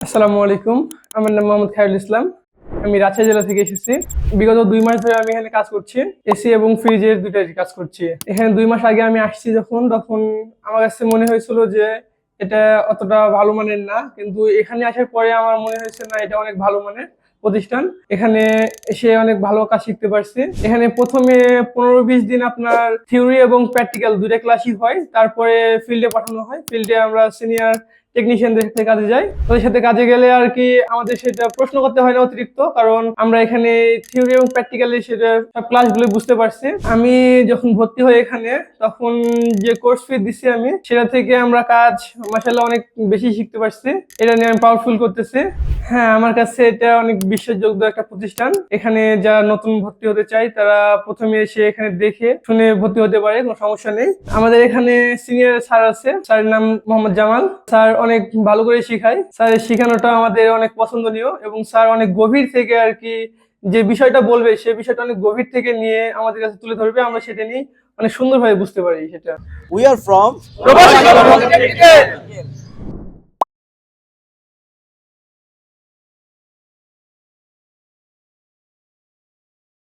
আসসালামু আলাইকুম। আমার নাম মোহাম্মদ খায়রুল ইসলাম। আমি রাজশাহী জেলা থেকে এসেছি। বিগত ২ মাস ধরে আমি এখানে কাজ করছি। এসি এবং ফ্রিজের ২ টারই কাজ করছি। এখানে ২ মাস আগে আমি আসছি তখন আমার কাছে মনে হয়েছিল যে এটা অতটা ভালো মানের না। কিন্তু এখানে আসার পরে আমার মনে হয়েছে না, এটা অনেক ভালো মানের প্রতিষ্ঠান। এখানে এসে অনেক ভালো কাজ শিখতে পারছি। এখানে ১ম এ ১৫-২০ দিন আপনার থিওরি এবং প্র্যাকটিক্যাল ২ টা ক্লাসই হয়। তারপরে ফিল্ডে পাঠানো হয়। ফিল্ডে আমরা সিনিয়র টেকনিশিয়ানদের সাথে কাজে যাই। ওদের সাথে কাজে গেলে আর কি আমাদের সেটা প্রশ্ন করতে হয় না অতিরিক্ত, কারণ আমরা এখানে থিওরি এবং প্র্যাকটিক্যালি সেটা সব ক্লাসগুলো বুঝতে পারছি। আমি যখন ভর্তি হই এখানে, তখন যে কোর্স ফি দিছি আমি, সেটা থেকে আমরা কাজ মাশাআল্লাহ অনেক বেশি শিখতে পারছি। এটা নিয়ে আমি পাওয়ারফুল করতেছি। হ্যাঁ, আমার কাছে এটা অনেক বিশ্বাসযোগ্য একটা প্রতিষ্ঠান। এখানে যারা নতুন ভর্তি হতে চায় তারা প্রথমে এসে এখানে দেখে শুনে ভর্তি হতে পারে, কোনো সমস্যা নেই। আমাদের এখানে সিনিয়র স্যার আছে, স্যারের নাম মোহাম্মদ জামাল। স্যার অনেক ভালো করে শিখায়। স্যারের শিখানোটা আমাদের অনেক পছন্দনীয় এবং স্যার অনেক গভীর থেকে আর কি যে বিষয়টা বলবে সে বিষয়টা অনেক গভীর থেকে নিয়ে আমাদের কাছে তুলে ধরবে, আমরা সেটা নিয়ে অনেক সুন্দরভাবে বুঝতে পারি সেটা। We are from প্রবাসী